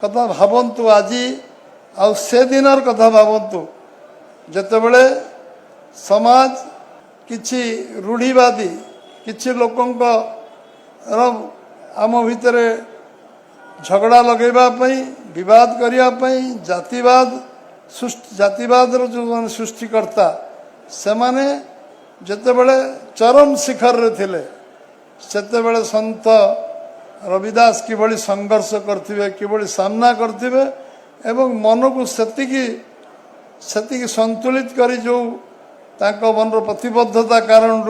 कथा भावतु आज से दिनर कथा भावतु जितेबले समाज किछि रूढ़ीवादी किछि लोकंक आम भितर झगड़ा लगेवाई विवाद करने जातिवाद जो सृष्टिकर्ता से माने जितेबले चरम शिखर रे थिले सेतेबले संत रविदास किभली संघर्ष करथिबे किभली सामना करथिबे एवं मन को सेतिकी संतुलित करी जो तांको मनर प्रतिबद्धता कारण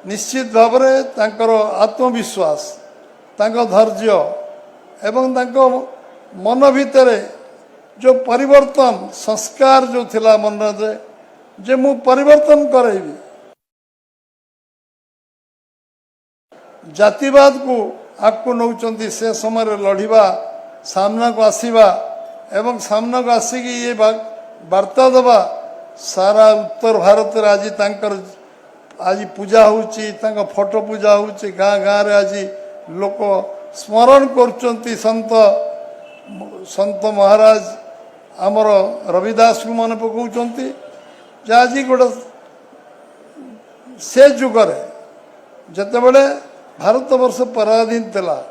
निश्चित भाव में तांकर आत्मविश्वास तांको धैर्य एवं तांको मन भितर जो परिवर्तन संस्कार जो थिला मन रे जे मु परिवर्तन करेबी जातिवाद को आगको नौचंती से समय लड़िबा सामना को आसीबा एवं सामना को आसिकी ये वार्ता दबा सारा उत्तर भारत रे आज तांकर आज पूजा होची तांका फोटो पूजा होची गाँ गाँ रे आज लोक स्मरण करचंती संत महाराज आमर रविदास को मन पकाउचंती जे आज गोटे से जुगरे जेतेबेले भारत वर्ष पराधीन थिला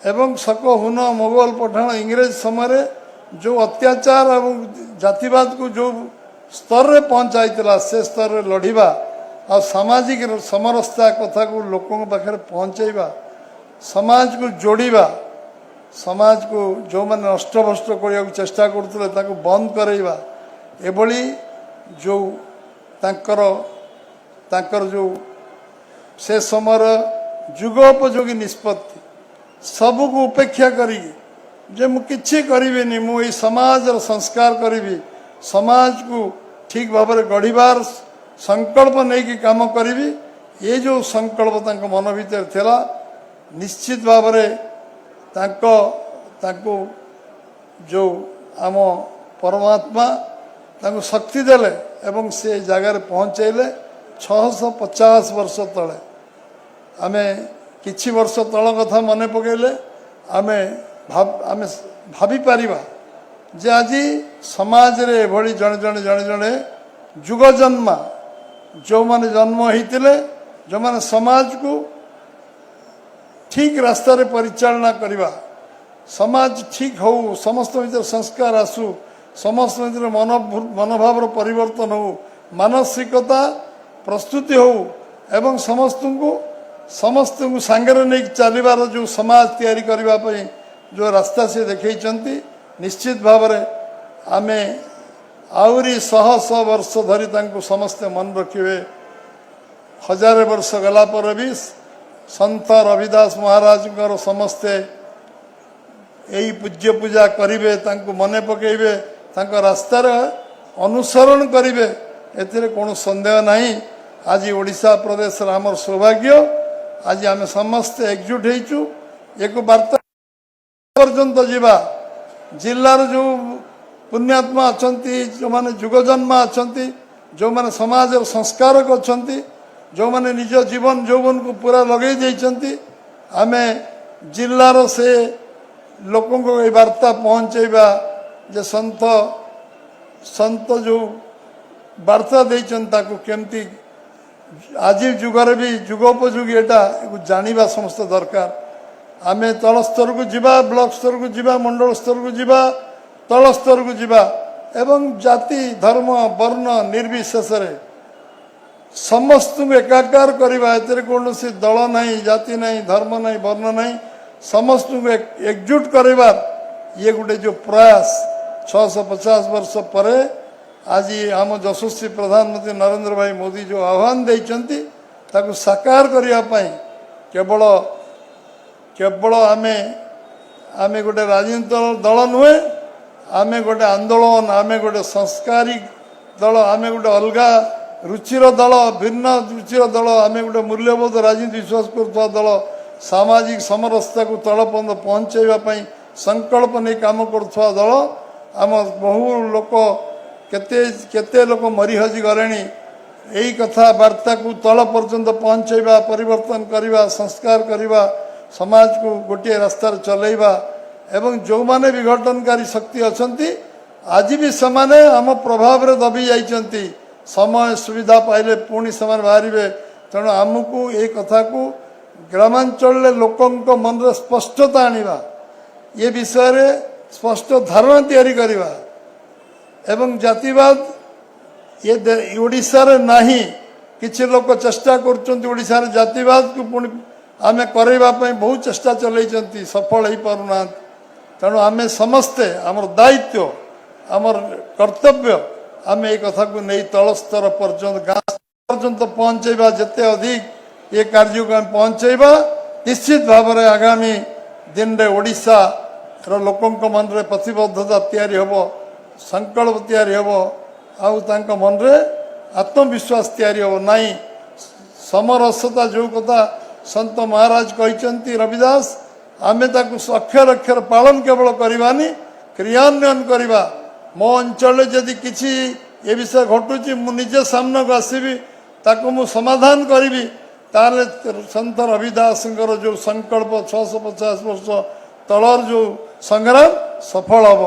एवं शक हुन मोगल पठाण इंग्रेज समय जो अत्याचार एवं जातिवाद को जो स्तर रे पहुंचाई से स्तर रे लड़िबा और सामाजिक समरसता कथा को लोकों पाखे पहुंचेबा समाज को जोड़िबा समाज को जो मैंने नष्टभ्रष्ट करने चेष्टा करते बंद करवा एभली जो तांकर जो से समय जुगोपयोगी निष्पत्ति सबू को उपेक्षा करी जे मु किछि करिबेनी मु ई समाज संस्कार करी समाज को ठीक भाव में गढ़िबार संकल्प नहीं कि काम करी ये जो संकल्प तांको मन भीतर थिला निश्चित भाव में तांको जो आम परमात्मा तांको शक्ति देले एवं से जगार पहुँचेले 650 वर्ष तले आमे किछि वर्ष तल कथा मन पकेले आमे भाभी पारिबा जे आज समाज रे एभली जड़े जड़े जड़े जड़े जुग जन्मा जो माने जन्म होइतिले जो माने समाज को ठीक रास्ता रे परिचालना करवा समाज ठीक हो समस्त भीतर संस्कार आसू समस्त भीतर मनोभाव परिवर्तन हो मानसिकता प्रस्तुति हो एवं समस्त को सांगे नहीं चलबार जो समाज तैयारी करने जो रास्ता से देखते निश्चित भाव में आमे आहरी शह शह वर्ष धरी समस्ते मन रखिए हजार वर्ष गला पर भी संत रविदास महाराज समस्ते यही पूज्य पूजा करेंगे मन पकड़े रास्तार अनुसरण करेंगे एथिरे कौन संदेह नहीं आज ओडिशा प्रदेश आमर सौभाग्य आज आम समस्ते एकजुट होइचु एक वार्ता पर्यंत जीवा जिलार जो पुण्यात्मा अछंती जो माने जुगजन्मा अछंती जो माने समाज संस्कारक अछंती जो माने निज जीवन यौवन को पूरा लगे देइचंती आमे जिलार से लोकों को ये वार्ता पहुँचेबा जे संत जो वार्ता देइचन ताको केमती आज जुगर भी जुगोपयोगी एटा जानिबा समस्त दरकार आमे तल स्तर को जीवा ब्लॉक स्तर को जीवा मंडल स्तर को जीवा तल स्तर को जीवा एवं जाति धर्म वर्ण निर्विशेष समस्त को एकाकार करवा एतिर कौन दल नहीं जाति नहीं धर्म नहीं वर्ण नहीं समस्त को एकजुट करवार ये गोटे जो प्रयास 650 वर्ष पर आज आम यशस्वी प्रधानमंत्री नरेंद्र भाई मोदी जो आह्वान देइचंती ताकु साकार करने केवल केवल आमे गोटे राजनीतिक दल नुहे आमे गोटे आंदोलन आमे गोटे संस्कारिक दल आमे गोटे अलग रुचिर दल भिन्न रुचिर दल आमे गोटे मूल्यबोध राजनीति विश्वास करुवा दल सामाजिक समरसता को तल पर्यंत पहुँचाई संकल्प नहीं काम करुवा दल आम बहु लोक केते लोक मरी हजी गले यही कथा वार्ता को तल पर्यंत पहुँचाइबा परिवर्तन करवा संस्कार करवा समाज को गोटे रास्तार चलैबा ଏବଂ ଯେଉଁମାନେ ବିଘଟନକାରୀ ଶକ୍ତି ଅଛନ୍ତି ଆଜି ବି ସେମାନେ ଆମ ପ୍ରଭାବରେ ଦବି ଯାଇଛନ୍ତି। ସମୟ ସୁବିଧା ପାଇଲେ ପୁଣି ସେମାନେ ବାହାରିବେ। ତେଣୁ ଆମକୁ ଏ କଥାକୁ ଗ୍ରାମାଞ୍ଚଳରେ ଲୋକଙ୍କ ମନରେ ସ୍ପଷ୍ଟତା ଆଣିବା, ଏ ବିଷୟରେ ସ୍ପଷ୍ଟ ଧାରଣା ତିଆରି କରିବା ଏବଂ ଜାତିବାଦ ଏ ଓଡ଼ିଶାରେ ନାହିଁ। କିଛି ଲୋକ ଚେଷ୍ଟା କରୁଛନ୍ତି ଓଡ଼ିଶାରେ ଜାତିବାଦକୁ ପୁଣି ଆମେ କରାଇବା ପାଇଁ ବହୁତ ଚେଷ୍ଟା ଚଲେଇଛନ୍ତି, ସଫଳ ହୋଇପାରୁନାହାନ୍ତି। ତେଣୁ ଆମେ ସମସ୍ତେ ଆମର ଦାୟିତ୍ୱ, ଆମର କର୍ତ୍ତବ୍ୟ, ଆମେ ଏ କଥାକୁ ନେଇ ତଳ ସ୍ତର ପର୍ଯ୍ୟନ୍ତ ଗାଁ ପର୍ଯ୍ୟନ୍ତ ପହଞ୍ଚାଇବା। ଯେତେ ଅଧିକ ଏ କାର୍ଯ୍ୟକୁ ଆମେ ପହଞ୍ଚାଇବା, ନିଶ୍ଚିତ ଭାବରେ ଆଗାମୀ ଦିନରେ ଓଡ଼ିଶାର ଲୋକଙ୍କ ମନରେ ପ୍ରତିବଦ୍ଧତା ତିଆରି ହେବ, ସଂକଳ୍ପ ତିଆରି ହେବ, ଆଉ ତାଙ୍କ ମନରେ ଆତ୍ମବିଶ୍ୱାସ ତିଆରି ହେବ। ନାହିଁ ସମରସତା ଯେଉଁ କଥା ସନ୍ଥ ମହାରାଜ କହିଛନ୍ତି ରବିଦାସ, ଆମେ ତାକୁ ଅକ୍ଷର ଅକ୍ଷର ପାଳନ କେବଳ କରିବାନି, କ୍ରିୟାନ୍ୱୟନ କରିବା। ମୋ ଅଞ୍ଚଳରେ ଯଦି କିଛି ଏ ବିଷୟ ଘଟୁଛି ମୁଁ ନିଜେ ସାମ୍ନାକୁ ଆସିବି, ତାକୁ ମୁଁ ସମାଧାନ କରିବି। ତାହେଲେ ସନ୍ଥ ରବିଦାସଙ୍କର ଯେଉଁ ସଂକଳ୍ପ 650 ବର୍ଷ ତଳର ଯେଉଁ ସଂଗ୍ରାମ ସଫଳ ହେବ।